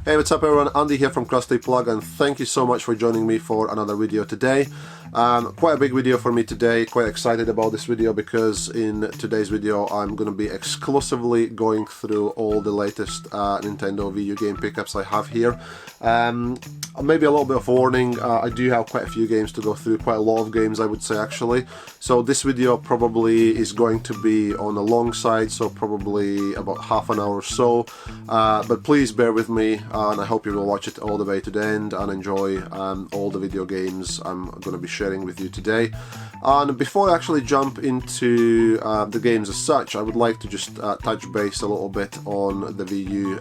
Hey, what's up everyone, Andy here from Krusty Plug, and thank you so much for joining me for another video today. Quite a big video for me today, quite excited about this video because in today's video I'm going to be exclusively going through all the latest Nintendo Wii U game pickups I have here. Maybe a little bit of warning, I do have quite a few games to go through, quite a lot of games I would say actually. So this video probably is going to be on the long side, so probably about half an hour or so. But please bear with me, and I hope you will watch it all the way to the end and enjoy all the video games I'm going to be sharing with you today. And before I actually jump into the games as such, I would like to just touch base a little bit on the Wii U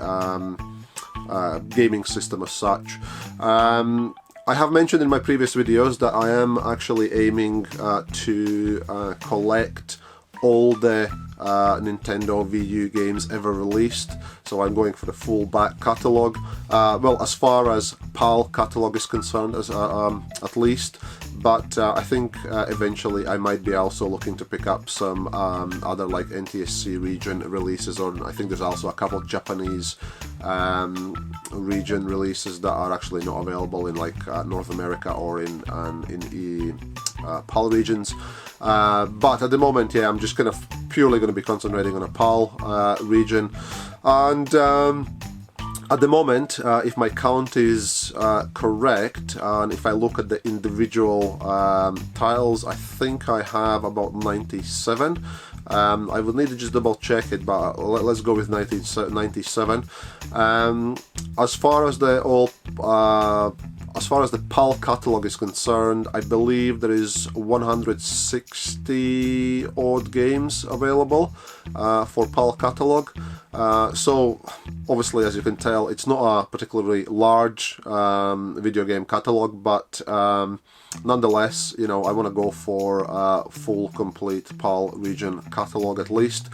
gaming system as such. I have mentioned in my previous videos that I am actually aiming to collect all the Nintendo Wii U games ever released, so I'm going for the full back catalogue. Well, as far as PAL catalogue is concerned, at least. But I think eventually I might be also looking to pick up some other like NTSC region releases, or I think there's also a couple of Japanese region releases that are actually not available in like North America or in PAL regions. But at the moment, yeah, I'm just kind of purely going to be concentrating on a PAL region. And at the moment, if my count is correct, and if I look at the individual titles, I think I have about 97. I would need to just double check it, but let's go with 97. As far as the PAL catalogue is concerned, I believe there is 160 odd games available for PAL catalogue. So obviously, as you can tell, it's not a particularly large video game catalogue, but nonetheless, you know, I want to go for a full complete PAL region catalogue at least.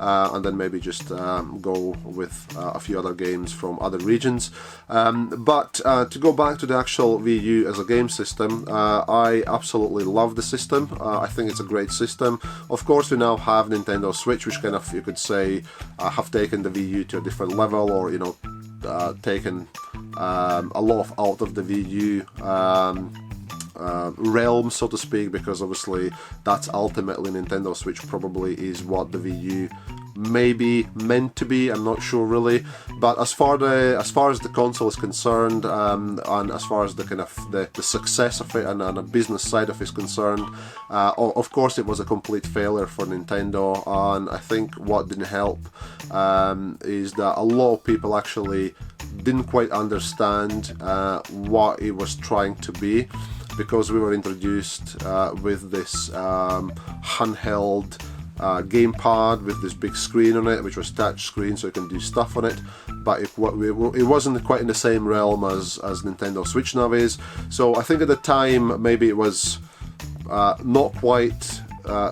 And then maybe just go with a few other games from other regions. But to go back to the actual Wii U as a game system, I absolutely love the system. I think it's a great system. Of course, we now have Nintendo Switch, which kind of, you could say, have taken the Wii U to a different level, or, you know, taken a lot out of the Wii U realm, so to speak, because obviously that's ultimately Nintendo Switch probably is what the Wii U maybe meant to be. I'm not sure really, but as far as the console is concerned, and as far as the kind of the success of it and the business side of it is concerned, of course it was a complete failure for Nintendo. And I think what didn't help is that a lot of people actually didn't quite understand what it was trying to be, because we were introduced with this handheld gamepad with this big screen on it, which was touch screen, so you can do stuff on it, but it wasn't quite in the same realm as Nintendo Switch now is. So I think at the time maybe it was not quite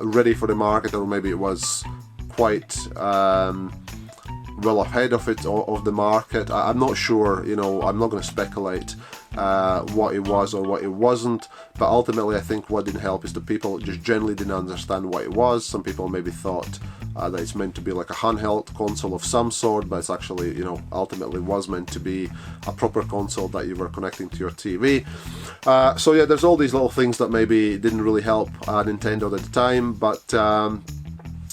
ready for the market, or maybe it was quite well ahead of the market. I'm not sure, you know, I'm not going to speculate what it was or what it wasn't, but ultimately I think what didn't help is that people just generally didn't understand what it was. Some people maybe thought that it's meant to be like a handheld console of some sort, but it's actually, you know, ultimately was meant to be a proper console that you were connecting to your TV. So yeah, there's all these little things that maybe didn't really help Nintendo at the time, but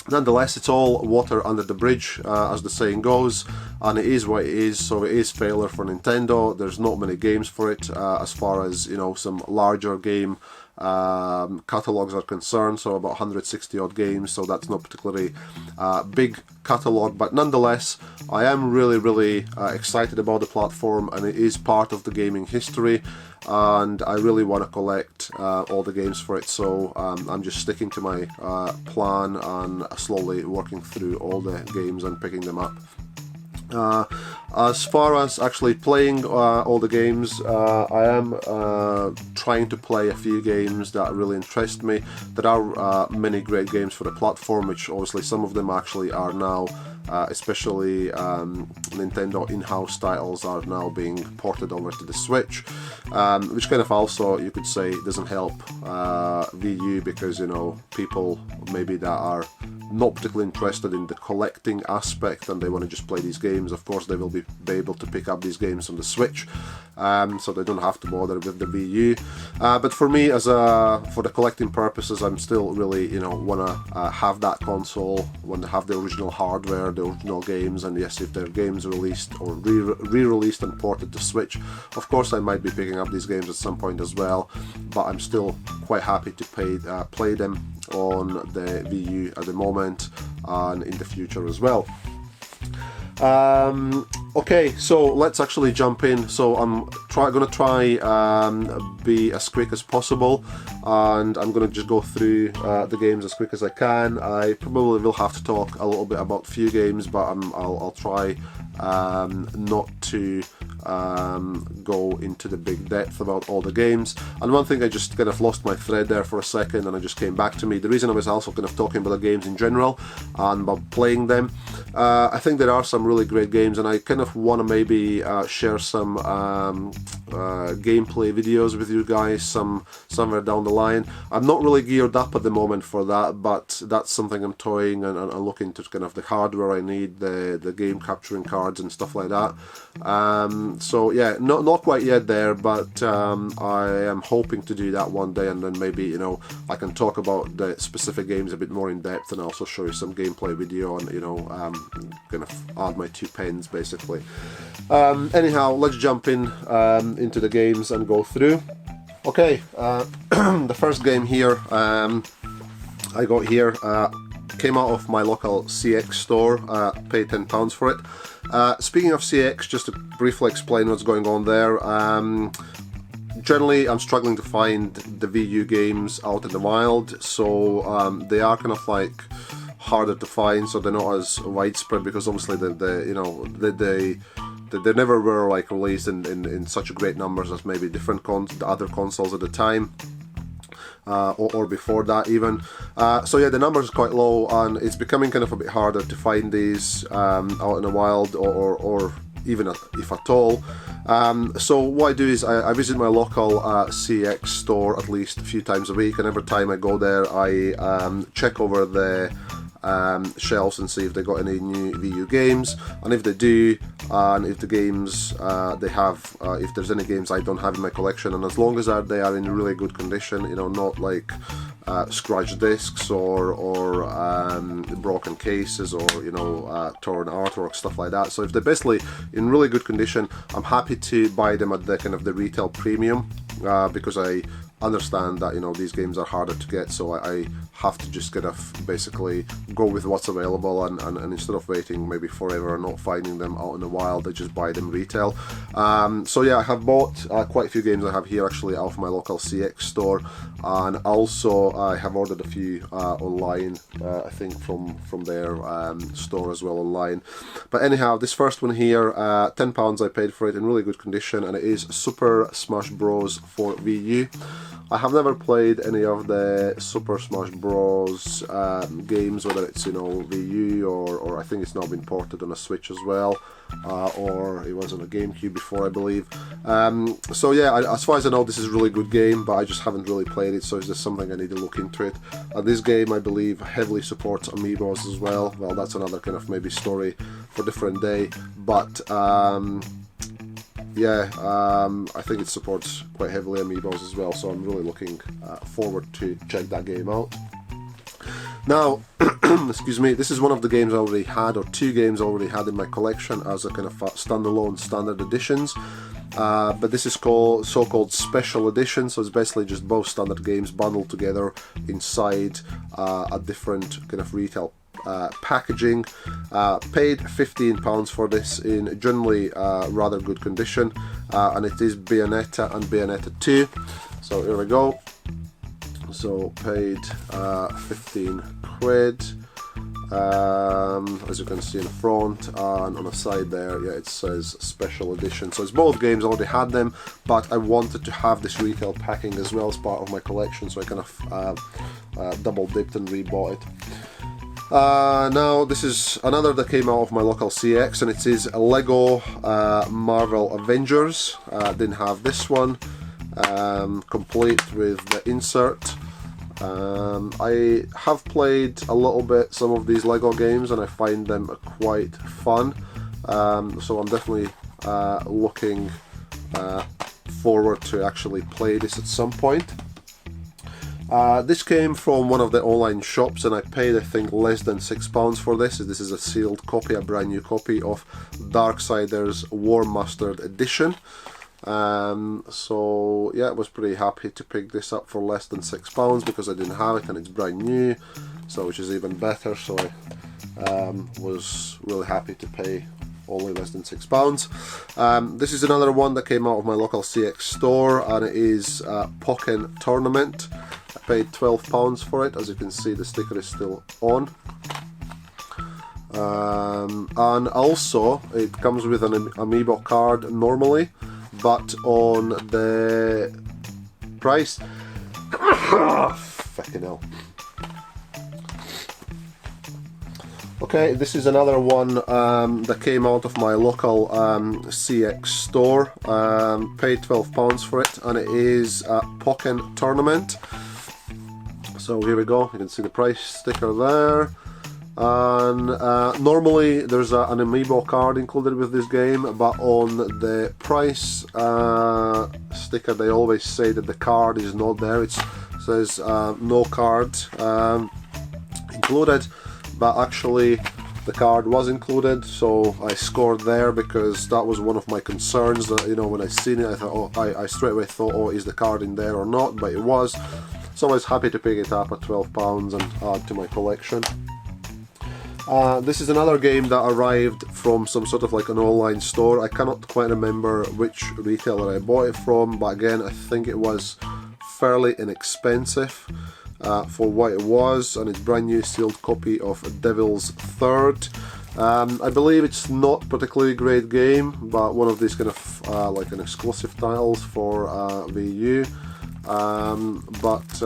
nonetheless, it's all water under the bridge, as the saying goes, and it is what it is. So it is failure for Nintendo. There's not many games for it, as far as, you know, some larger game catalogs are concerned, so about 160 odd games, so that's not particularly big catalog, but nonetheless I am really excited about the platform, and it is part of the gaming history, and I really want to collect all the games for it. So I'm just sticking to my plan and slowly working through all the games and picking them up. As far as actually playing all the games, I am trying to play a few games that really interest me. There are many great games for the platform, which obviously some of them actually are now, especially Nintendo in-house titles, are now being ported over to the Switch, which kind of also, you could say, doesn't help Wii U, because, you know, people maybe that are not particularly interested in the collecting aspect and they want to just play these games, of course they will be to be able to pick up these games on the Switch, so they don't have to bother with the Wii U. But for me, for the collecting purposes, I'm still really, you know, want to have that console, want to have the original hardware, the original games, and yes, if there are games released or re-released and ported to Switch, of course I might be picking up these games at some point as well, but I'm still quite happy to play them on the Wii U at the moment and in the future as well. Okay, so let's actually jump in. So I'm gonna try be as quick as possible, and I'm gonna just go through the games as quick as I can. I probably will have to talk a little bit about a few games, but I'll try not to go into the big depth about all the games. And one thing, I just kind of lost my thread there for a second and it just came back to me. The reason I was also kind of talking about the games in general and about playing them, I think there are some really great games, and I kind of want to maybe share some gameplay videos with you guys somewhere down the line. I'm not really geared up at the moment for that, but that's something I'm toying and looking to kind of the hardware I need, the game capturing cards and stuff like that. So yeah, not quite yet there, but I am hoping to do that one day, and then maybe, you know, I can talk about the specific games a bit more in depth and also show you some gameplay video and, you know, kind of add my 2 pence basically. Anyhow, let's jump in into the games and go through. Okay, the first game here I got here came out of my local CX store, paid £10 for it. Speaking of CX, just to briefly explain what's going on there, generally I'm struggling to find the Wii U games out in the wild, so they are kind of like harder to find, so they're not as widespread, because obviously they never were like released in such great numbers as maybe different other consoles at the time. Or before that even. So yeah, the numbers are quite low, and it's becoming kind of a bit harder to find these out in the wild, or even if at all. So what I do is I visit my local CX store at least a few times a week, and every time I go there I check over the shelves and see if they got any new Wii U games, and if they do, and if the games they have, if there's any games I don't have in my collection, and as long as they are in really good condition, you know, not like scratched discs or broken cases, or, you know, torn artwork, stuff like that. So if they're basically in really good condition, I'm happy to buy them at the kind of the retail premium, because I understand that, you know, these games are harder to get, so I have to just kind of basically go with what's available, and instead of waiting maybe forever and not finding them out in the wild, I just buy them retail. So yeah, I have bought quite a few games I have here actually out of my local CX store, and also I have ordered a few online, I think from their store as well online. But anyhow, this first one here, £10 I paid for it, in really good condition, and it is Super Smash Bros. For Wii U. I have never played any of the Super Smash Bros. Games, whether it's, you know, Wii U or I think it's now been ported on a Switch as well, or it was on a GameCube before, I believe. So yeah, as far as I know, this is a really good game, but I just haven't really played it, so it's just something I need to look into it. And this game, I believe, heavily supports amiibos as well. Well, that's another kind of maybe story for a different day, but yeah, I think it supports quite heavily amiibos as well, so I'm really looking forward to check that game out. Now, excuse me, this is one of the games I already had, or 2 games I already had in my collection as a kind of standalone standard editions. But this is called so-called special edition, so it's basically just both standard games bundled together inside a different kind of retail packaging. Paid £15 for this in generally rather good condition, and it is Bayonetta and Bayonetta 2. So here we go. So paid 15 quid. As you can see in the front, and on the side there, yeah, it says special edition. So it's both games, I already had them, but I wanted to have this retail packing as well as part of my collection, so I kind of double dipped and rebought it. Now this is another that came out of my local CX, and it is a Lego Marvel Avengers. Didn't have this one, complete with the insert. I have played a little bit some of these Lego games, and I find them quite fun. so I'm definitely looking forward to actually play this at some point. This came from one of the online shops, and I paid, I think, less than £6 for this. This is a sealed copy, a brand new copy of Darksiders War Mustard Edition. So yeah, I was pretty happy to pick this up for less than £6 because I didn't have it and it's brand new, so which is even better. So I was really happy to pay only less than £6. This is another one that came out of my local CX store, and it is Pokken Tournament. I paid £12 for it. As you can see, the sticker is still on. And also it comes with an amiibo card normally, but on the price fucking hell. Okay, this is another one that came out of my local CX store. Paid £12 for it, and it is Pokken Tournament. So here we go, you can see the price sticker there. And normally there's an amiibo card included with this game, but on the price sticker they always say that the card is not there. It says no card included, but actually the card was included, so I scored there because that was one of my concerns. That, you know, when I seen it, I thought, oh, I straight away thought, oh, is the card in there or not? But it was, so I was happy to pick it up at £12 and add to my collection. This is another game that arrived from some sort of like an online store. I cannot quite remember which retailer I bought it from, but again, I think it was fairly inexpensive for what it was, and it's brand new sealed copy of Devil's Third. I believe it's not particularly great game, but one of these kind of like an exclusive titles for Wii U. But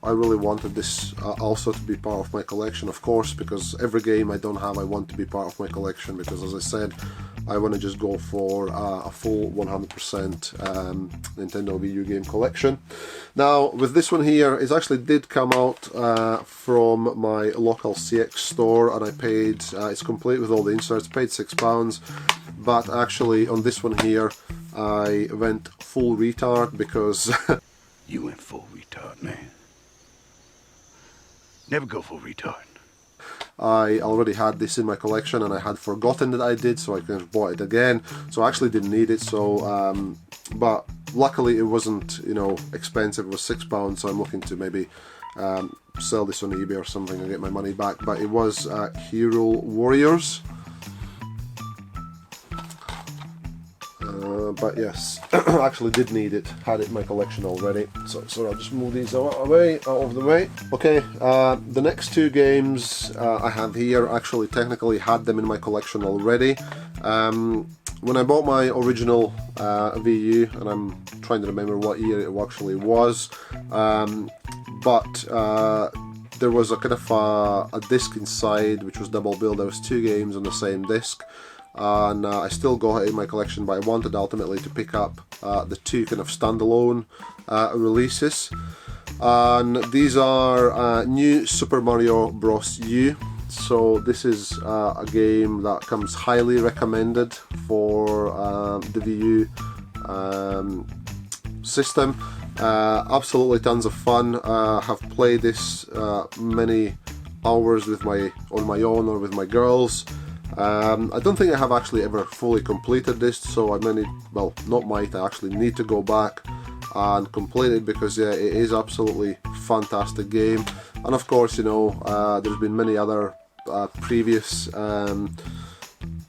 I really wanted this also to be part of my collection, of course, because every game I don't have I want to be part of my collection, because as I said, I want to just go for a full 100% Nintendo Wii U game collection. Now with this one here, it actually did come out from my local CX store, and I paid, it's complete with all the inserts, paid £6, but actually on this one here I went full retard because You went full retard, man. Never go full retard. I already had this in my collection and I had forgotten that I did, so I kind of bought it again. So I actually didn't need it, so but luckily it wasn't, you know, expensive. It was £6, so I'm looking to maybe sell this on eBay or something and get my money back. But it was Hero Warriors. But yes, I actually did need it, had it in my collection already, so I'll just move these out of the way. Okay, the next two games I have here, actually technically had them in my collection already. When I bought my original Wii U, and I'm trying to remember what year it actually was, but there was a kind of a disc inside which was double billed. There was two games on the same disc. And I still got it in my collection, but I wanted ultimately to pick up the two kind of standalone releases, and these are new Super Mario Bros. U. So this is a game that comes highly recommended for the Wii U system. Absolutely tons of fun. Have played this many hours with on my own or with my girls. I don't think I have actually ever fully completed this, so I actually need to go back and complete it, because yeah, it is absolutely fantastic game. And of course, you know, there's been many other previous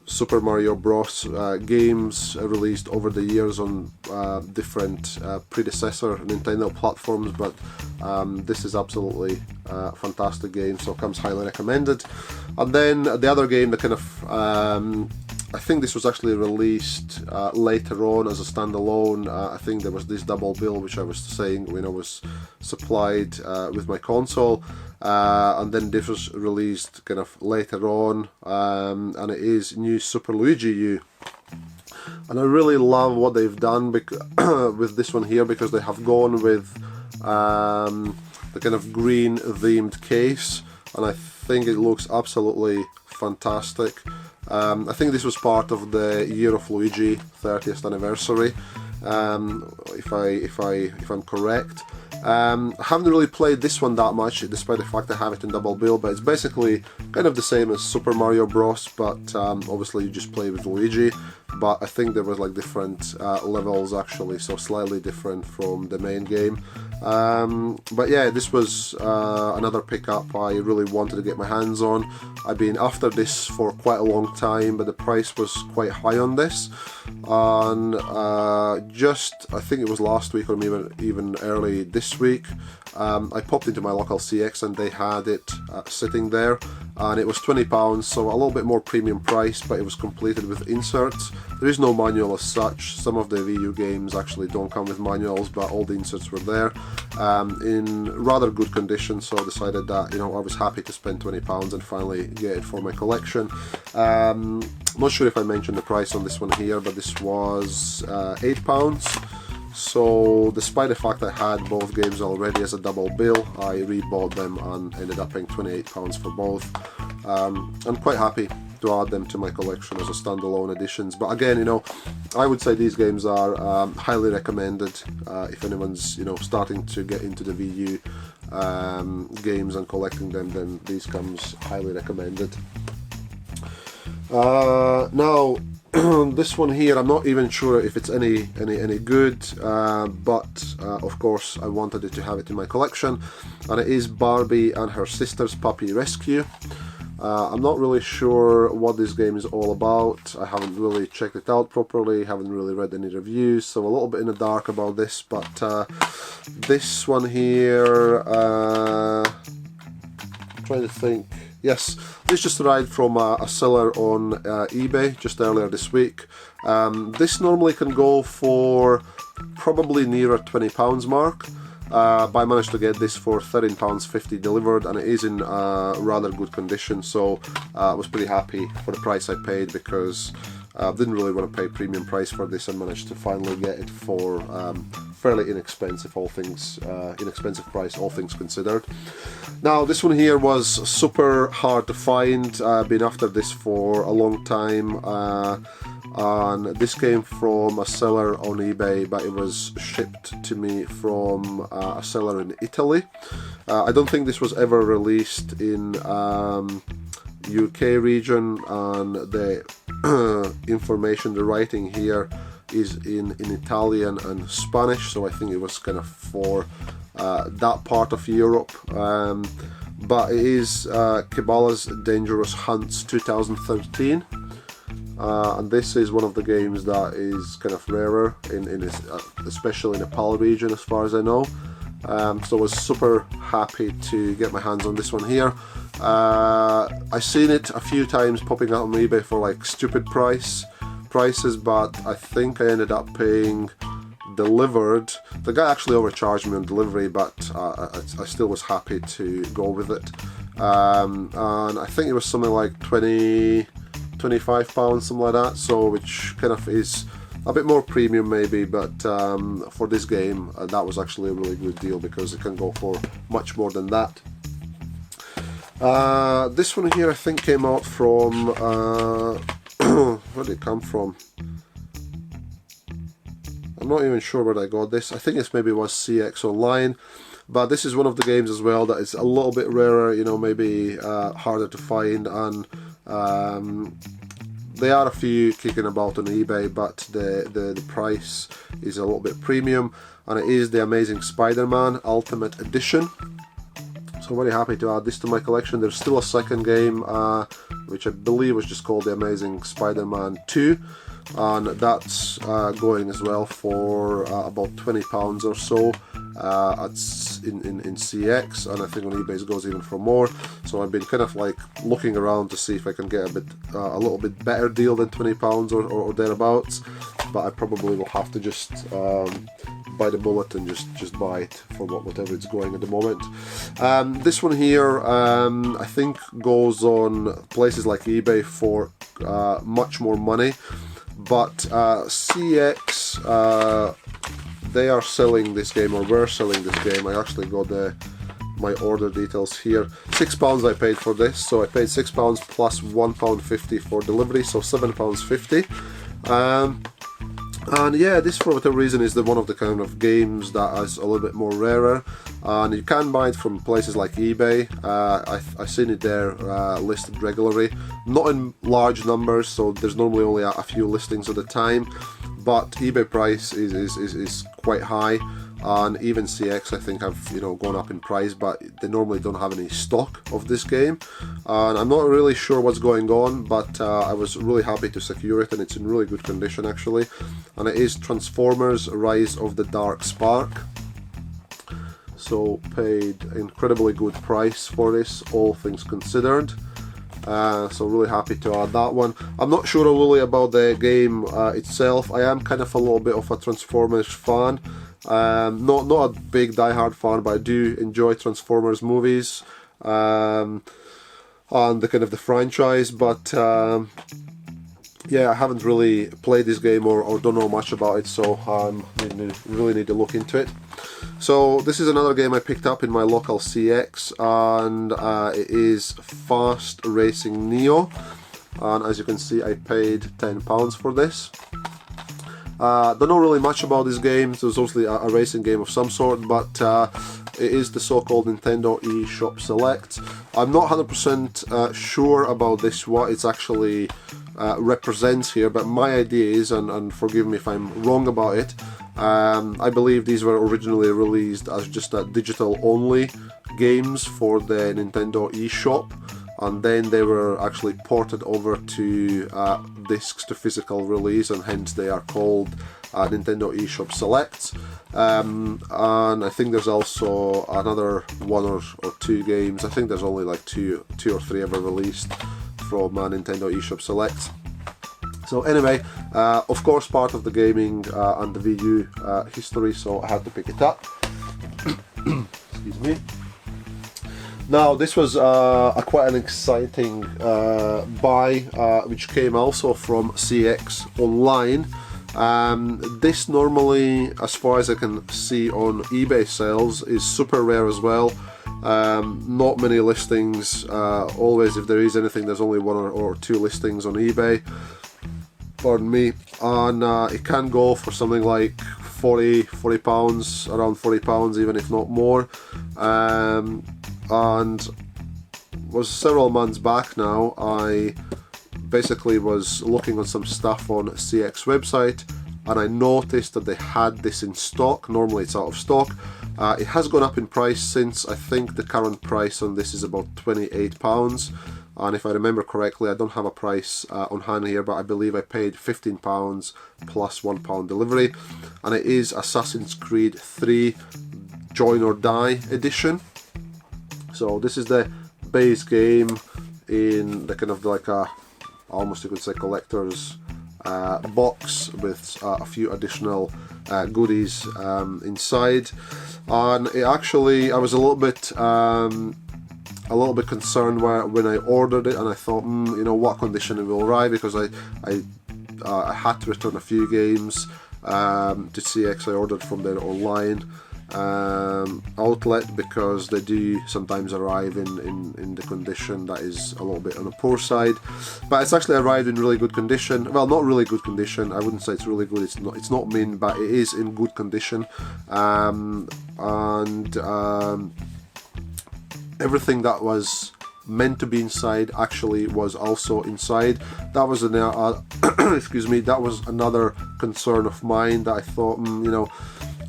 Super Mario Bros. Games released over the years on different predecessor Nintendo platforms, but this is absolutely a fantastic game, so comes highly recommended. And then the other game that kind of, I think this was actually released later on as a standalone. I think there was this double bill which I was saying, you know, was supplied with my console, and then this was released kind of later on, and it is new Super Luigi U. And I really love what they've done with this one here, because they have gone with the kind of green themed case, and I think it looks absolutely fantastic. I think this was part of the Year of Luigi 30th anniversary, if I'm correct. I haven't really played this one that much, despite the fact I have it in double bill, but it's basically kind of the same as Super Mario Bros, but obviously you just play with Luigi, but I think there was like different levels actually, so slightly different from the main game. But yeah, this was another pickup I really wanted to get my hands on. I've been after this for quite a long time, but the price was quite high on this, and just, I think it was last week or even early this week, I popped into my local CX and they had it sitting there, and it was £20, so a little bit more premium price, but it was completed with inserts. There is no manual as such. Some of the Wii U games actually don't come with manuals, but all the inserts were there in rather good condition, so I decided that, you know, I was happy to spend £20 and finally get it for my collection. Not sure if I mentioned the price on this one here, but this was £8. So despite the fact I had both games already as a double bill, I rebought them and ended up paying £28 for both. I'm quite happy to add them to my collection as a standalone editions, but again, you know, I would say these games are highly recommended if anyone's, you know, starting to get into the Wii U games and collecting them, then these comes highly recommended. Now this one here, I'm not even sure if it's any good, but of course I wanted to have it in my collection, and it is Barbie and Her Sister's Puppy Rescue. I'm not really sure what this game is all about. I haven't really checked it out properly, haven't really read any reviews, so a little bit in the dark about this, but this one here, I'm trying to think. Yes, this just arrived from a seller on eBay just earlier this week. This normally can go for probably nearer £20 mark, but I managed to get this for £13.50 delivered, and it is in rather good condition, so I was pretty happy for the price I paid, because I didn't really want to pay premium price for this and managed to finally get it for fairly inexpensive inexpensive price, all things considered. Now this one here was super hard to find. I've been after this for a long time, and this came from a seller on eBay, but it was shipped to me from a seller in Italy. I don't think this was ever released in UK region, and the information, the writing here is in Italian and Spanish, so I think it was kind of for that part of Europe. But it is Cabela's Dangerous Hunts 2013, and this is one of the games that is kind of rarer, especially in the PAL region as far as I know. So I was super happy to get my hands on this one here. I've seen it a few times popping out on eBay for like stupid prices, but I think I ended up paying delivered. The guy actually overcharged me on delivery, but I still was happy to go with it. And I think it was something like £25, something like that, so which kind of is a bit more premium maybe, but for this game that was actually a really good deal, because it can go for much more than that. This one here I think came out from where did it come from? I'm not even sure where I got this. I think it maybe was CX Online, but this is one of the games as well that is a little bit rarer, you know, maybe harder to find, and there are a few kicking about on eBay, but the price is a little bit premium, and it is the Amazing Spider-Man Ultimate Edition. So I'm very happy to add this to my collection. There's still a second game, which I believe was just called The Amazing Spider-Man 2, and that's going as well for about £20 or so. It's in CX, and I think on eBay it goes even for more. So I've been kind of like looking around to see if I can get a little bit better deal than £20 or thereabouts, but I probably will have to just bite the bullet and just buy it for whatever it's going at the moment. This one here I think goes on places like eBay for much more money, but CX they are selling this game, or were selling this game. I actually got the my order details here. £6 I paid for this, so I paid £6 plus £1.50 for delivery, so £7.50. And yeah, this for whatever reason is one of the kind of games that is a little bit more rarer, and you can buy it from places like eBay. I've seen it there listed regularly, not in large numbers, so there's normally only a few listings at a time, but eBay price is quite high. And even CX I think have gone up in price, but they normally don't have any stock of this game, and I'm not really sure what's going on, but I was really happy to secure it, and it's in really good condition actually. And it is Transformers Rise of the Dark Spark, so paid incredibly good price for this, all things considered. So really happy to add that one. I'm not sure really about the game itself. I am kind of a little bit of a Transformers fan. Not a big die-hard fan, but I do enjoy Transformers movies and the kind of the franchise. But yeah, I haven't really played this game or don't know much about it, so really need to look into it. So this is another game I picked up in my local CX, and it is Fast Racing Neo, and as you can see I paid £10 for this. Don't know really much about this game. It was obviously a racing game of some sort, but it is the so-called Nintendo eShop Select. I'm not 100% sure about this, what it's actually represents here, but my idea is, and forgive me if I'm wrong about it, I believe these were originally released as just digital only games for the Nintendo eShop, and then they were actually ported over to discs to physical release, and hence they are called Nintendo eShop Selects. And I think there's also another one or two games. I think there's only like two or three ever released from Nintendo eShop Selects. So anyway, of course part of the gaming and the Wii U history, so I had to pick it up. Excuse me. Now this was quite an exciting buy, which came also from CX Online. This normally, as far as I can see on eBay sales, is super rare as well. Not many listings. Always, if there is anything, there's only one or two listings on eBay. Pardon me. And it can go for something like £40, around £40, even if not more. And was several months back now, I basically was looking on some stuff on CX website, and I noticed that they had this in stock. Normally it's out of stock. It has gone up in price since. I think the current price on this is about £28, and if I remember correctly, I don't have a price on hand here, but I believe I paid £15 plus £1 delivery, and it is Assassin's Creed 3 Join or Die edition. So this is the base game in the kind of like a, almost you could say, collector's box with a few additional goodies inside. And it actually, I was a little bit concerned when I ordered it, and I thought, what condition it will arrive, because I had to return a few games to CX. I ordered from their online outlet, because they do sometimes arrive in the condition that is a little bit on the poor side, but it's actually arrived in really good condition. Well, not really good condition, I wouldn't say it's really good, it's not mint, but it is in good condition. Everything that was meant to be inside actually was also inside. That was excuse me, that was another concern of mine, that I thought,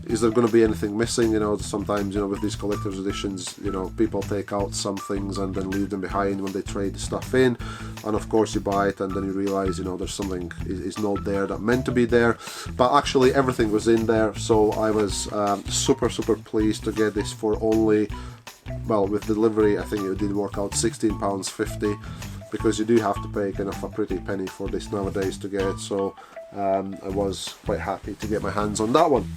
is there going to be anything missing? Sometimes, with these collector's editions, people take out some things and then leave them behind when they trade the stuff in, and of course you buy it and then you realize, there's something is not there that meant to be there. But actually everything was in there, so I was super pleased to get this for only, well, with delivery, I think it did work out £16.50, because you do have to pay kind of a pretty penny for this nowadays to get it. So I was quite happy to get my hands on that one.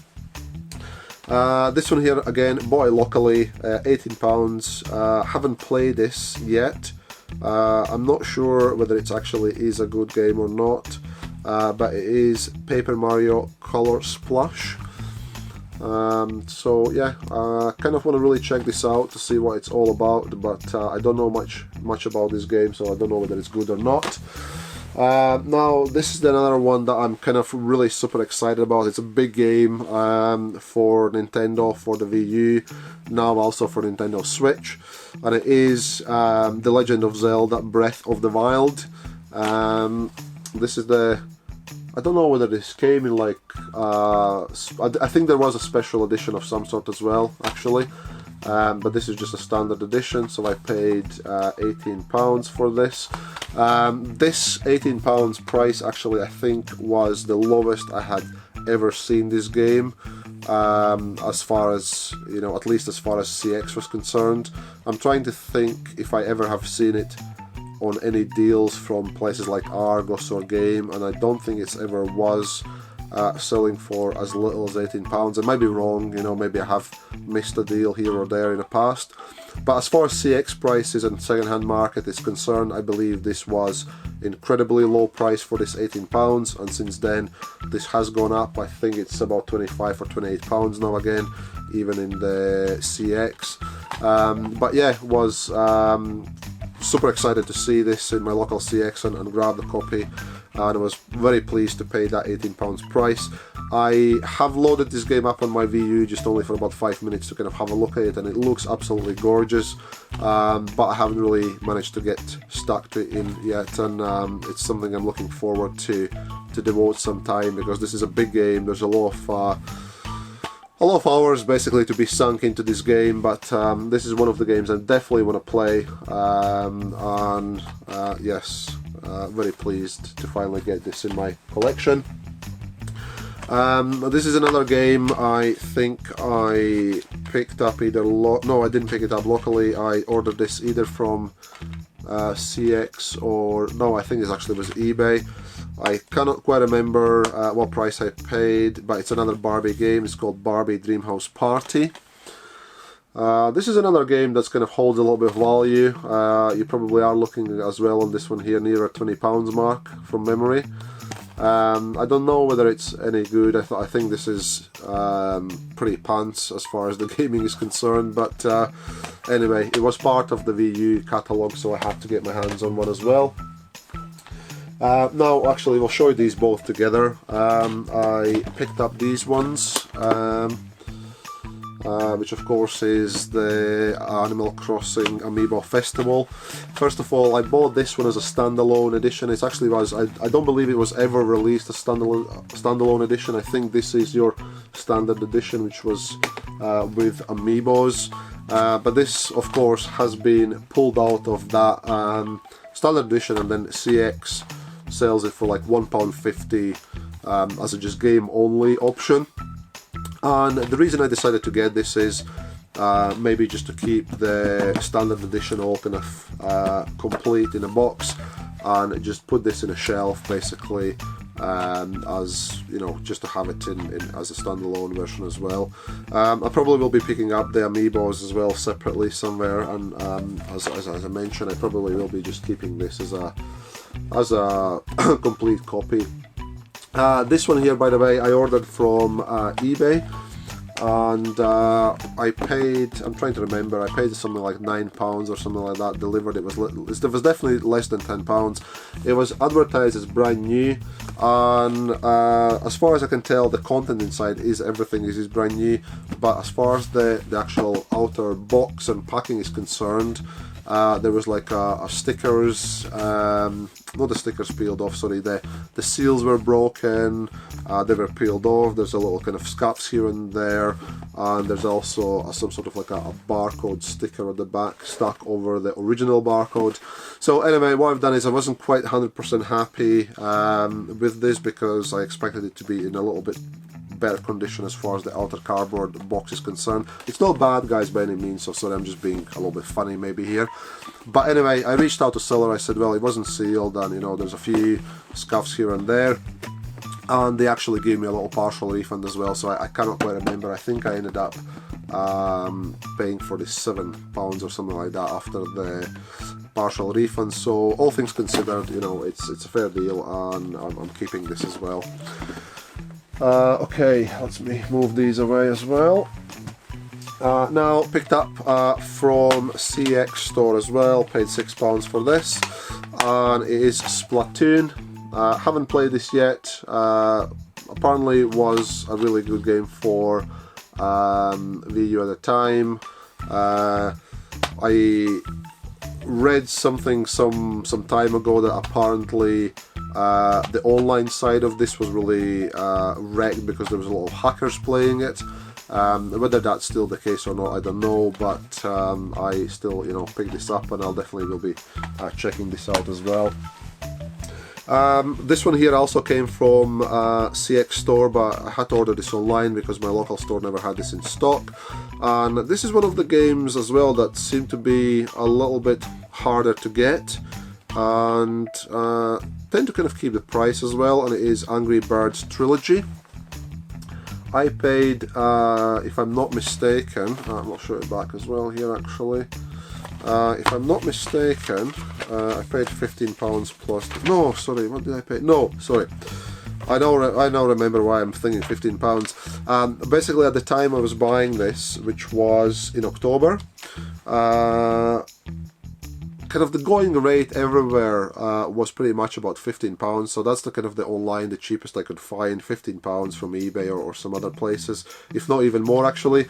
This one here, again, bought it locally, £18. Haven't played this yet. I'm not sure whether it actually is a good game or not, but it is Paper Mario Color Splash. So yeah, kind of want to really check this out to see what it's all about, but I don't know much about this game, so I don't know whether it's good or not. Now this is another one that I'm kind of really super excited about. It's a big game for Nintendo, for the Wii U, now also for Nintendo Switch, and it is The Legend of Zelda Breath of the Wild. This is I don't know whether this came in like, I think there was a special edition of some sort as well, actually. But this is just a standard edition, so I paid £18 for this. This £18 price actually I think was the lowest I had ever seen this game, as far as, you know, at least as far as CX was concerned. I'm trying to think if I ever have seen it on any deals from places like Argos or Game, and I don't think it's ever was selling for as little as £18. I might be wrong, you know, maybe I have missed a deal here or there in the past. But as far as CX prices and second-hand market is concerned, I believe this was incredibly low price for this £18, and since then this has gone up. I think it's about £25 or £28 now again, even in the CX. But yeah, it was super excited to see this in my local CX and grab the copy, and I was very pleased to pay that £18 price. I have loaded this game up on my Wii U just only for about 5 minutes to kind of have a look at it, and it looks absolutely gorgeous, but I haven't really managed to get stuck to it in yet, and it's something I'm looking forward to devote some time, because this is a big game. There's a lot of hours basically to be sunk into this game, but this is one of the games I definitely want to play, and yes, very pleased to finally get this in my collection. This is another game I think I picked up either no, I didn't pick it up locally. I ordered this either from CX or no, I think it actually was eBay. I cannot quite remember what price I paid, but it's another Barbie game. It's called Barbie Dreamhouse Party. This is another game that's kind of holds a little bit of value. You probably are looking as well on this one here near a £20 mark from memory. I don't know whether it's any good. I think this is pretty pants as far as the gaming is concerned, but anyway, it was part of the Wii U catalogue, so I had to get my hands on one as well. Now actually we'll show you these both together. I picked up these ones, which of course is the Animal Crossing Amiibo Festival. First of all, I bought this one as a standalone edition. It actually was, I don't believe it was ever released as standalone edition. I think this is your standard edition, which was with Amiibos. But this of course has been pulled out of that standard edition, and then CX sells it for like £1.50 as a just game only option. And the reason I decided to get this is maybe just to keep the standard edition all kind of complete in a box, and just put this in a shelf basically, as you know, just to have it in as a standalone version as well. I probably will be picking up the Amiibos as well separately somewhere, and as I mentioned, I probably will be just keeping this as a complete copy. This one here, by the way, I ordered from eBay, and I paid, I'm trying to remember, I paid something like £9 or something like that. Delivered, it was definitely less than £10. It was advertised as brand new, and as far as I can tell, the content inside everything is brand new, but as far as the actual outer box and packing is concerned, there was like a stickers, not the stickers peeled off, sorry, the seals were broken, they were peeled off. There's a little kind of scuffs here and there, and there's also some sort of like a barcode sticker at the back stuck over the original barcode. So anyway, what I've done is I wasn't quite 100% happy with this, because I expected it to be in a little bit better condition as far as the outer cardboard box is concerned. It's not bad, guys, by any means, so sorry, I'm just being a little bit funny maybe here. But anyway, I reached out to seller. I said, well, it wasn't sealed, and you know, there's a few scuffs here and there, and they actually gave me a little partial refund as well, so I cannot quite remember. I think I ended up paying for this £7 or something like that after the partial refund. So all things considered, you know, it's a fair deal, and I'm keeping this as well. Okay, let me move these away as well. Now picked up from CX store as well, paid £6 for this, and it is Splatoon. Haven't played this yet. Apparently it was a really good game for Wii U at the time. I read something some time ago that apparently the online side of this was really wrecked because there was a lot of hackers playing it. Whether that's still the case or not, I don't know, but I still, picked this up, and I'll definitely will be checking this out as well. This one here also came from CX store, but I had to order this online because my local store never had this in stock. And this is one of the games as well that seem to be a little bit harder to get, and tend to kind of keep the price as well, and it is Angry Birds Trilogy. I paid, if I'm not mistaken, I'm not sure it's back as well here actually. If I'm not mistaken, I paid £15 plus. No, sorry, what did I pay? No, sorry. I now remember why I'm thinking £15. Basically, at the time I was buying this, which was in October, kind of the going rate everywhere was pretty much about £15, so that's the kind of the online, the cheapest I could find, £15 from eBay or some other places, if not even more actually.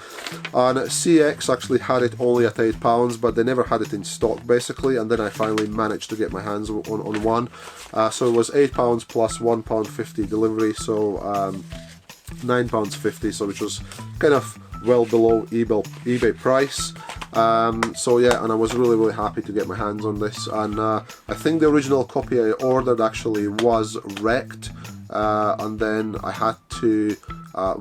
And CX actually had it only at £8, but they never had it in stock basically, and then I finally managed to get my hands on one. So it was £8 plus £1.50 delivery, so £9.50, so which was kind of well below eBay price. So yeah, and I was really happy to get my hands on this, and I think the original copy I ordered actually was wrecked, and then I had to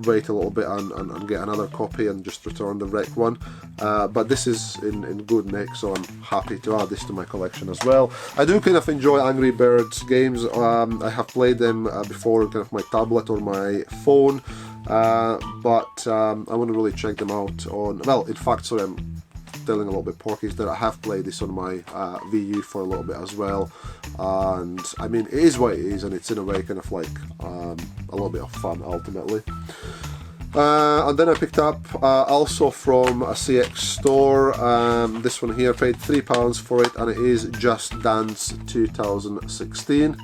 wait a little bit and get another copy and just return the wrecked one, but this is in good nick, so I'm happy to add this to my collection as well. I do kind of enjoy Angry Birds games. I have played them before on kind of my tablet or my phone, but I want to really check them out on, well, in fact, sorry, I'm telling a little bit porky, that I have played this on my Wii U for a little bit as well, and I mean, it is what it is, and it's in a way kind of like a little bit of fun ultimately. And then I picked up also from a CX store, this one here, paid £3 for it, and it is Just Dance 2016.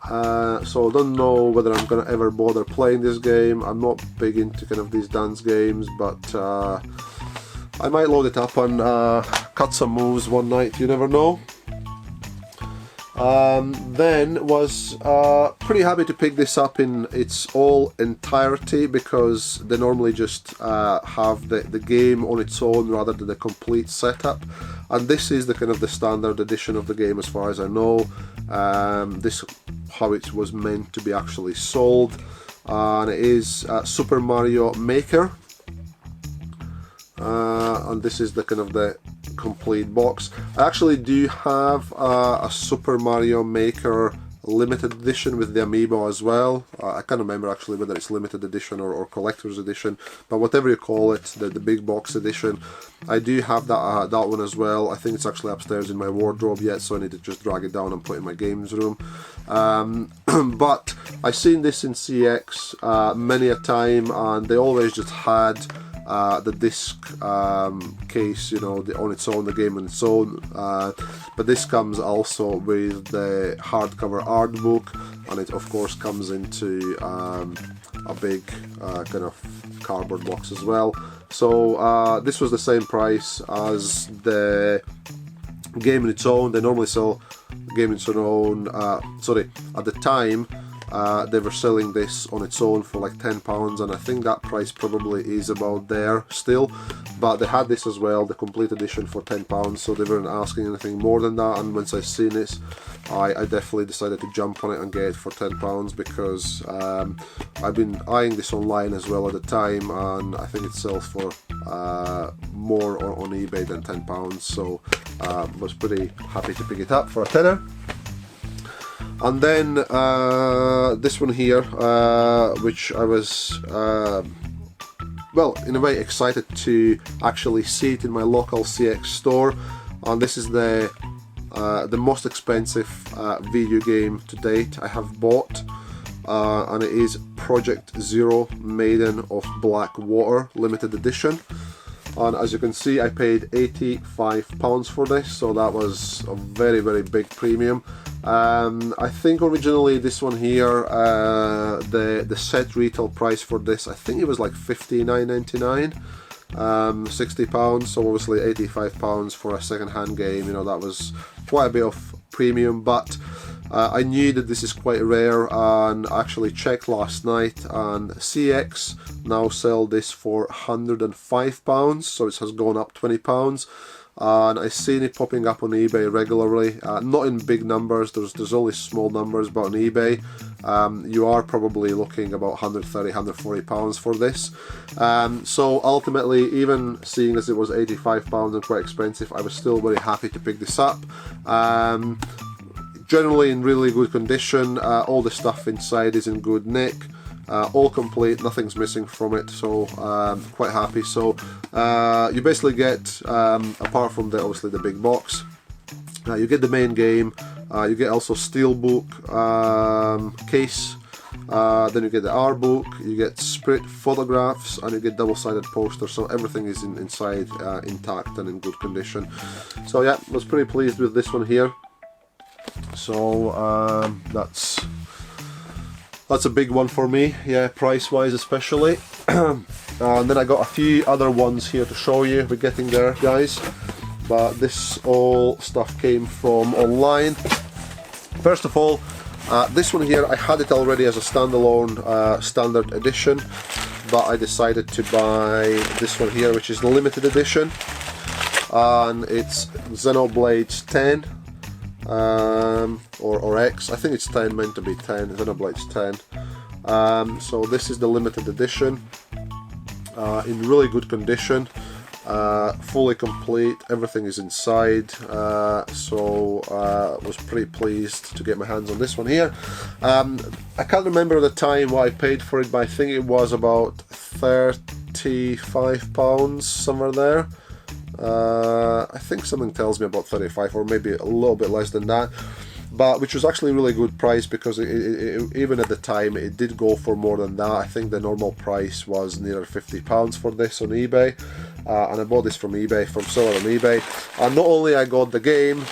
So I don't know whether I'm gonna ever bother playing this game. I'm not big into kind of these dance games, but I might load it up and cut some moves one night, you never know. Then was pretty happy to pick this up in its all entirety, because they normally just have the game on its own rather than the complete setup, and this is the kind of the standard edition of the game as far as I know. This how it was meant to be actually sold, and it is Super Mario Maker. And this is the kind of the complete box. I actually do have a Super Mario Maker limited edition with the amiibo as well. I can't remember actually whether it's limited edition or collector's edition, but whatever you call it, the big box edition. I do have that that one as well. I think it's actually upstairs in my wardrobe yet, so I need to just drag it down and put it in my games room. But I've seen this in CX many a time, and they always just had the disc case, you know, on its own, the game on its own, but this comes also with the hardcover art book, and it of course comes into a big kind of cardboard box as well. So this was the same price as the game on its own. They normally sell the game on its own, sorry, at the time they were selling this on its own for like £10, and I think that price probably is about there still, but they had this as well, the complete edition, for £10, so they weren't asking anything more than that. And once I seen this, I definitely decided to jump on it and get it for £10, because I've been eyeing this online as well at the time, and I think it sells for more on eBay than £10, so was pretty happy to pick it up for a tenner. And then this one here, which I was, well, in a way excited to actually see it in my local CX store, and this is the most expensive video game to date I have bought. and it is Project Zero Maiden of Black Water limited edition. And as you can see, I paid £85 for this, so that was a very, very big premium. I think originally this one here, the set retail price for this, I think it was like £59.99, £60, so obviously £85 for a second-hand game, you know, that was quite a bit of premium, but I knew that this is quite rare, and I actually checked last night, and CX now sell this for £105, so it has gone up £20. And I've seen it popping up on eBay regularly, not in big numbers, there's only small numbers, but on eBay you are probably looking about £130, £140 for this. So ultimately, even seeing as it was £85 and quite expensive, I was still very happy to pick this up. Generally in really good condition, all the stuff inside is in good nick. All complete, nothing's missing from it, so quite happy. So you basically get, apart from obviously the big box, you get the main game, you get also steelbook case, then you get the art book, you get sprite photographs, and you get double-sided posters, so everything is inside intact and in good condition. So yeah, I was pretty pleased with this one here. So that's a big one for me, yeah, price-wise especially. And then I got a few other ones here to show you. We're getting there, guys. But this all stuff came from online. First of all, this one here, I had it already as a standalone standard edition, but I decided to buy this one here, which is the limited edition. And it's Xenoblade 10. Or X, I think it's 10, meant to be 10, Xenoblade's 10. So this is the limited edition, in really good condition, fully complete, everything is inside, so was pretty pleased to get my hands on this one here. I can't remember at the time what I paid for it, but I think it was about £35, somewhere there. I think something tells me about 35, or maybe a little bit less than that, but which was actually a really good price, because even at the time it did go for more than that. I think the normal price was near £50 for this on eBay, and I bought this from eBay, from seller on eBay. And not only I got the game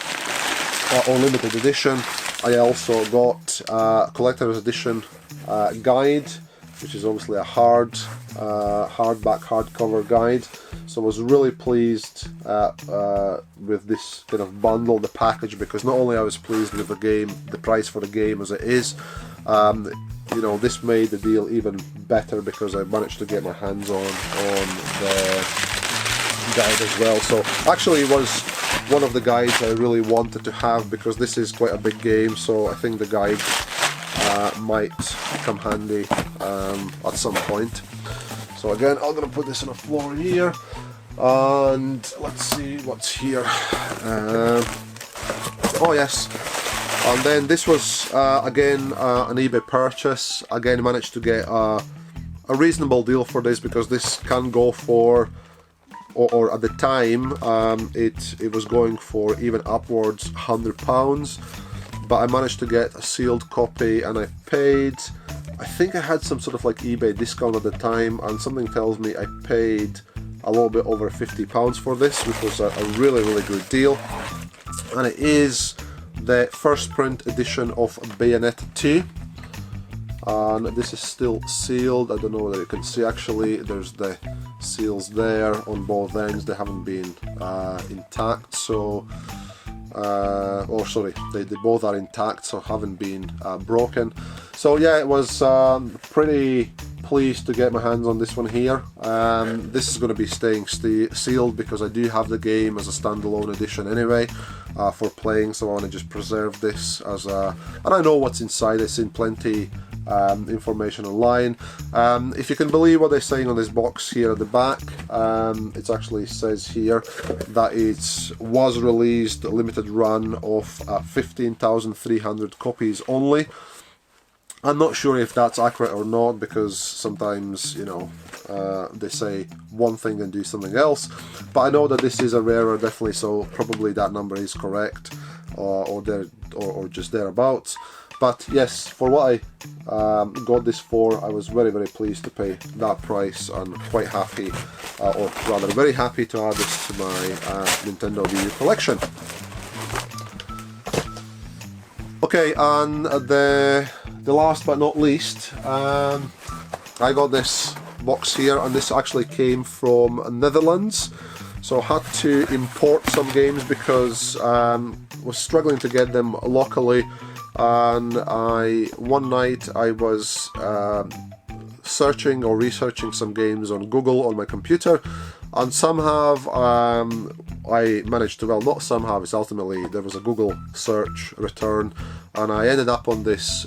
on limited edition, I also got collector's edition guide, which is obviously a hardback, hardcover guide. So I was really pleased with this kind of bundle, the package, because not only I was pleased with the game, the price for the game as it is, you know, this made the deal even better because I managed to get my hands on the guide as well. So actually it was one of the guides I really wanted to have, because this is quite a big game, so I think the guide might come handy at some point. So again, I'm going to put this on the floor here, and let's see what's here. Oh yes, and then this was again an eBay purchase. Again, managed to get a reasonable deal for this, because this can go for, or at the time it was going for even upwards £100. But I managed to get a sealed copy, and I paid, I think I had some sort of like eBay discount at the time, and something tells me I paid a little bit over £50 for this, which was a really, really good deal. And it is the first print edition of Bayonetta 2. And this is still sealed. I don't know whether you can see, actually there's the seals there on both ends. They haven't been intact, so or sorry, they both are intact, so haven't been broken. So yeah, it was pretty pleased to get my hands on this one here. This is going to be staying sealed, because I do have the game as a standalone edition anyway for playing, so I want to just preserve this as a, and I know what's inside. I've seen plenty information online. If you can believe what they're saying on this box here at the back, it actually says here that it was released a limited run of 15,300 copies only. I'm not sure if that's accurate or not, because sometimes, you know, they say one thing and do something else, but I know that this is a rarer, definitely, so probably that number is correct. or just thereabouts. But yes, for what I got this for, I was very, very pleased to pay that price, and quite happy, or rather very happy to add this to my Nintendo Wii U collection. Okay, and the last but not least, I got this box here, and this actually came from Netherlands. So I had to import some games because I was struggling to get them locally. And one night I was searching or researching some games on Google on my computer, and somehow I managed to, well, not somehow, it's ultimately there was a Google search return, and I ended up on this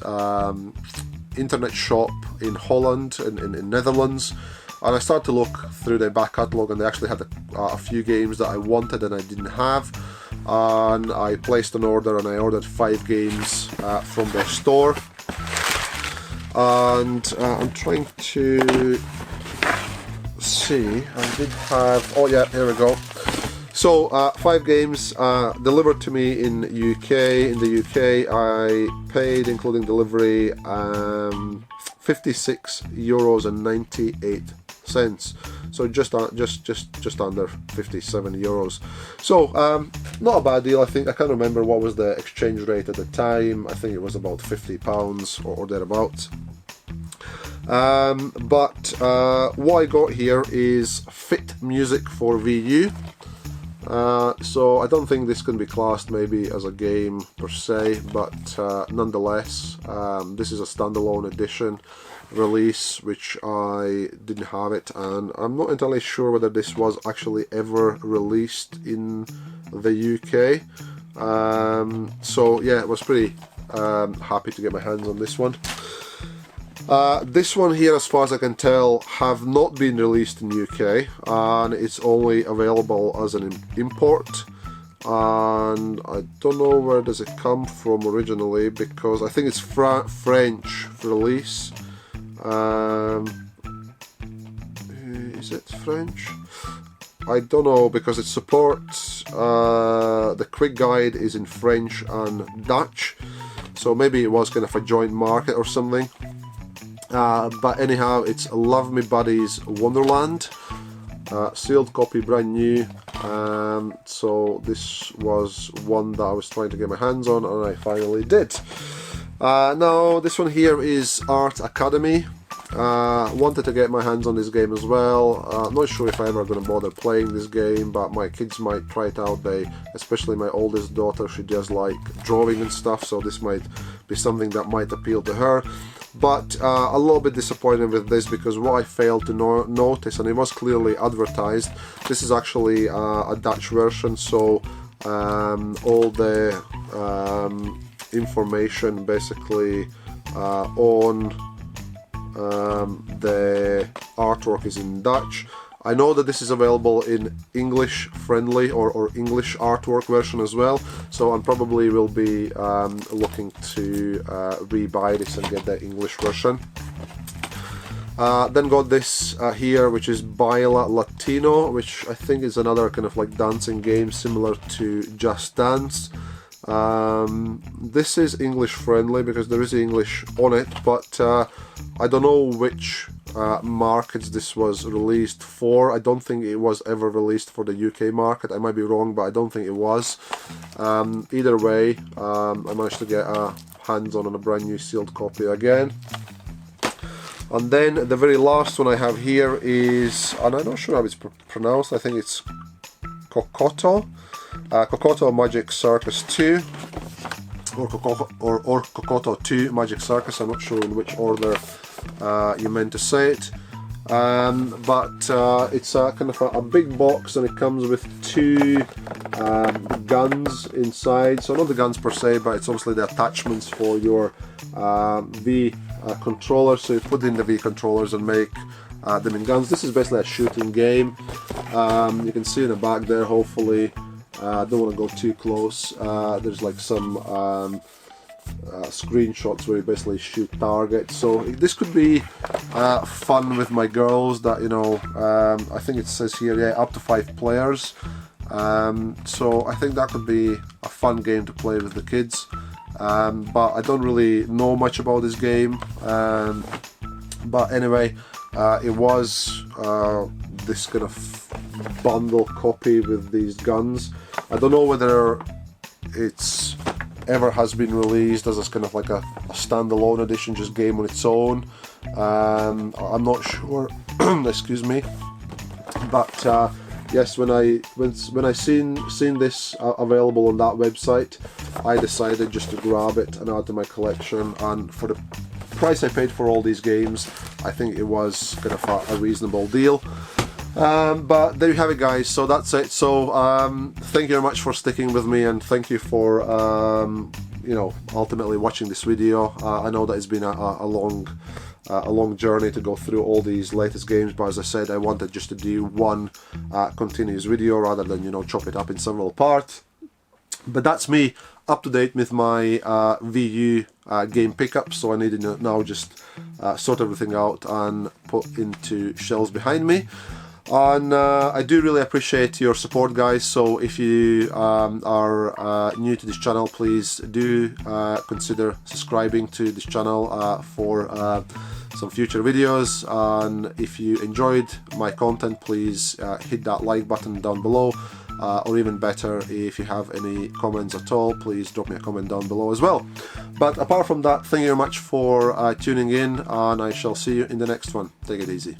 internet shop in Holland, in Netherlands. And I started to look through their back catalogue, and they actually had a few games that I wanted and I didn't have. And I placed an order, and I ordered 5 games from their store. And I'm trying to see, I did have, oh yeah, here we go. So 5 games delivered to me in UK. In the UK, I paid, including delivery, €56.98. So just under 57 euros. So not a bad deal. I think I can't remember what was the exchange rate at the time. I think it was about £50 or thereabouts. But what I got here is Fit Music for Wii U. So I don't think this can be classed maybe as a game per se, but nonetheless, this is a standalone edition release, which I didn't have it, and I'm not entirely sure whether this was actually ever released in the UK. So yeah, I was pretty happy to get my hands on this one. This one here, as far as I can tell, have not been released in UK, and it's only available as an import. And I don't know where does it come from originally, because I think it's French release. Is it French? I don't know, because it supports the quick guide is in French and Dutch, so maybe it was kind of a joint market or something. But anyhow, it's Love Me Buddies Wonderland, sealed copy, brand new. So this was one that I was trying to get my hands on, and I finally did. Now this one here is Art Academy. Wanted to get my hands on this game as well. Not sure if I'm ever going to bother playing this game, but my kids might try it out. Especially my oldest daughter, she does like drawing and stuff, so this might be something that might appeal to her. But a little bit disappointed with this, because what I failed to notice, and it was clearly advertised, this is actually a Dutch version, so all the information basically on the artwork is in Dutch. I know that this is available in English friendly or English artwork version as well, so I probably will be looking to rebuy this and get the English version. Then got this here, which is Baila Latino, which I think is another kind of like dancing game similar to Just Dance. This is English friendly because there is English on it, but I don't know which markets this was released for. I don't think it was ever released for the UK market. I might be wrong, but I don't think it was. Either way, I managed to get hands on a brand new sealed copy again. And then the very last one I have here is, and I'm not sure how it's pronounced, I think it's Kokoto. Kokoto Magic Circus 2, or Kokoto 2 Magic Circus. I'm not sure in which order you meant to say it, but it's a kind of a big box, and it comes with 2 guns inside. So not the guns per se, but it's obviously the attachments for your V controller. So you put in the V controllers and make them in guns. This is basically a shooting game. You can see in the back there, hopefully. Don't want to go too close. There's like some screenshots where you basically shoot targets. So this could be fun with my girls. That, you know, I think it says here, yeah, up to 5 players. So I think that could be a fun game to play with the kids. But I don't really know much about this game. But anyway, it was this kind of bundle copy with these guns. I don't know whether it's ever has been released as a kind of like a standalone edition, just game on its own. I'm not sure. Excuse me. But yes, when I seen this available on that website, I decided just to grab it and add to my collection. And for the price I paid for all these games, I think it was kind of a reasonable deal. But there you have it, guys. So that's it. So thank you very much for sticking with me, and thank you for you know, ultimately watching this video. I know that it's been a long journey to go through all these latest games, but as I said, I wanted just to do one continuous video rather than, you know, chop it up in several parts. But that's me up to date with my Wii U game pickups, so I need to now just sort everything out and put into shelves behind me. And I do really appreciate your support, guys. So if you are new to this channel, please do consider subscribing to this channel for some future videos. And if you enjoyed my content, please hit that like button down below. Or even better, if you have any comments at all, please drop me a comment down below as well. But apart from that, thank you very much for tuning in, and I shall see you in the next one. Take it easy.